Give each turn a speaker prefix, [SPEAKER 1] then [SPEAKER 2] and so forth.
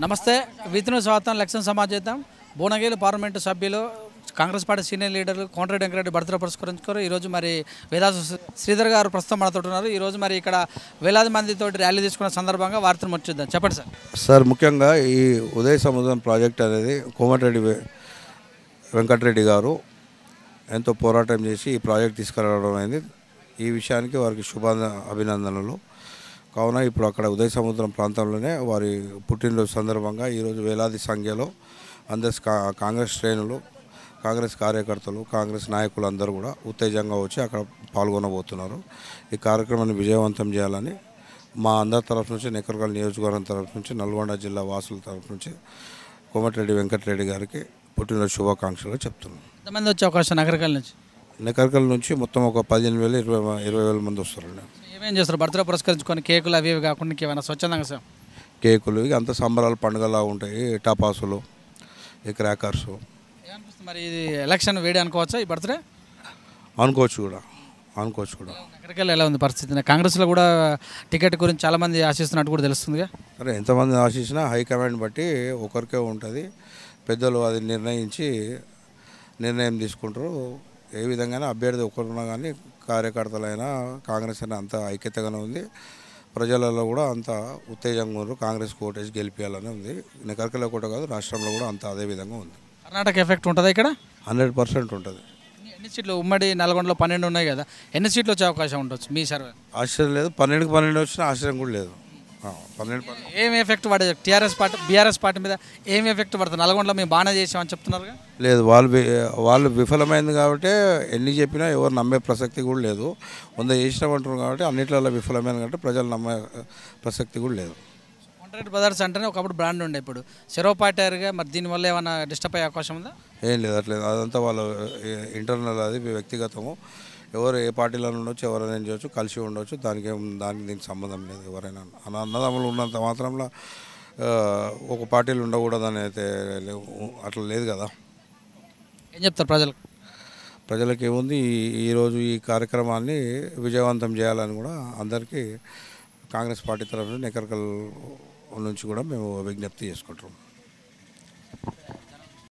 [SPEAKER 1] నమస్తే విత్ను స్వాగతం లక్ష్యం సమాజేతం భువనగిరి పార్లమెంటు సభ్యులు Congress party senior leader Komatireddy Venkatreddy birthday పురస్కరించుకోరు ఈరోజు మరి వేదాసు శ్రీధర్ గారు ప్రస్తుతం మనతో ఉన్నారు. ఈరోజు మరి ఇక్కడ వేలాది మందితో ర్యాలీ తీసుకున్న సందర్భంగా వార్తను ముచ్చిద్దాం. చెప్పండి
[SPEAKER 2] సార్. ముఖ్యంగా ఈ ఉదయ సముద్రం ప్రాజెక్ట్ అనేది కోమటిరెడ్డి వెంకటరెడ్డి గారు ఎంతో పోరాటం చేసి ఈ ప్రాజెక్ట్ తీసుకురావడం అనేది ఈ విషయానికి వారికి అభినందనలు. కావున ఇప్పుడు అక్కడ ఉదయ సముద్రం ప్రాంతంలోనే వారి పుట్టినరోజు సందర్భంగా ఈరోజు వేలాది సంఖ్యలో అందరు కాంగ్రెస్ శ్రేణులు, కాంగ్రెస్ కార్యకర్తలు, కాంగ్రెస్ నాయకులు అందరూ కూడా ఉత్తేజంగా వచ్చి అక్కడ పాల్గొనబోతున్నారు. ఈ కార్యక్రమాన్ని విజయవంతం చేయాలని మా అందరి తరఫు నుంచి, నెక్కర్కల్ నియోజకవర్గం తరఫు నుంచి, నల్గొండ జిల్లా వాసుల తరఫు నుంచి కోమటిరెడ్డి వెంకటరెడ్డి గారికి పుట్టినరోజు శుభాకాంక్షలు చెప్తున్నాం.
[SPEAKER 1] ఎంతమంది వచ్చే అవకాశం
[SPEAKER 2] నెక్కర్కల్ నుంచి మొత్తం ఒక 15,000-20,000 మంది వస్తారండి.
[SPEAKER 1] ఏమేం చేస్తారు? బర్త్డే పురస్కరించుకొని కేకులు అవి ఇవి కాకుండా ఏమైనా స్వచ్ఛందంగా సార్
[SPEAKER 2] కేకులు అంత సంబరాలు పండుగలా ఉంటాయి. టపాసులు, ఈ క్రాకర్స్.
[SPEAKER 1] ఏమనిపిస్తుంది మరి ఇది ఎలక్షన్ వేడి అనుకోవచ్చా ఈ బర్త్డే?
[SPEAKER 2] అనుకోవచ్చు కూడా.
[SPEAKER 1] ఎక్కడికెళ్ళి ఎలా ఉంది పరిస్థితి? కాంగ్రెస్లో కూడా టికెట్ గురించి చాలామంది ఆశిస్తున్నట్టు కూడా తెలుస్తుందిగా.
[SPEAKER 2] సరే, ఎంతమంది ఆశించినా హైకమాండ్ బట్టి ఒకరికే ఉంటుంది. పెద్దలు అది నిర్ణయం తీసుకుంటారు. ఏ విధంగానే అభ్యర్థి ఒకరున్నా కానీ కార్యకర్తలైనా కాంగ్రెస్ అయినా అంత ఐక్యతగానే ఉంది. ప్రజలలో కూడా అంత ఉత్తేజంగా ఉన్నారు. కాంగ్రెస్ ఓటేసి గెలిపించాలని ఉంది. నెక్కర్కల్లో కూడా కాదు, రాష్ట్రంలో కూడా అంత అదే విధంగా ఉంది.
[SPEAKER 1] కర్ణాటక ఎఫెక్ట్ ఉంటుందా ఇక్కడ?
[SPEAKER 2] 100% ఉంటుంది.
[SPEAKER 1] ఎన్ని సీట్లు ఉమ్మడి నల్గొండలో 12 ఉన్నాయి కదా, ఎన్ని సీట్లు వచ్చే అవకాశం ఉండొచ్చు మీ సర్వే?
[SPEAKER 2] ఆశ్చర్యం లేదు. 12కి 12 వచ్చినా ఆశ్చర్యం కూడా లేదు. 12
[SPEAKER 1] ఏం ఎఫెక్ట్ పడేది టీఆర్ఎస్ పార్టీ బీఆర్ఎస్ పార్టీ మీద? ఏం ఎఫెక్ట్ పడుతుంది? నల్గొండలో మేము బాగానే చేసామని చెప్తున్నారుగా.
[SPEAKER 2] లేదు, వాళ్ళు విఫలమైంది కాబట్టి ఎన్ని చెప్పినా ఎవరు నమ్మే ప్రసక్తి కూడా లేదు. 100 చేసినామంటున్నారు కాబట్టి అన్నిట్లలో విఫలమైంది కాబట్టి ప్రజలు నమ్మే ప్రసక్తి కూడా లేదు.
[SPEAKER 1] కోమటిరెడ్డి బ్రదర్స్ అంటేనే ఒకప్పుడు బ్రాండ్ ఉండే, ఇప్పుడు చెరో పార్టీగా మరి దీనివల్ల ఏమైనా డిస్టర్బ్ అయ్యే అవకాశం ఉందా?
[SPEAKER 2] ఏం లేదు, అట్లేదు. అదంతా వాళ్ళ ఇంటర్నల్, అది వ్యక్తిగతము. ఎవరు ఏ పార్టీలో ఉండొచ్చు, ఎవరైనా చేయవచ్చు, కలిసి ఉండొచ్చు. దీనికి సంబంధం లేదు. ఎవరైనా అన్నదమ్ములు ఉన్నంత మాత్రంలో ఒక పార్టీలు ఉండకూడదని అయితే అట్లా లేదు కదా.
[SPEAKER 1] ఏం చెప్తారు
[SPEAKER 2] ప్రజలకు ఏముంది, ఈరోజు ఈ కార్యక్రమాన్ని విజయవంతం చేయాలని కూడా అందరికీ కాంగ్రెస్ పార్టీ తరఫున నెక్కర్కల్ నుంచి కూడా మేము విజ్ఞప్తి చేసుకుంటాం.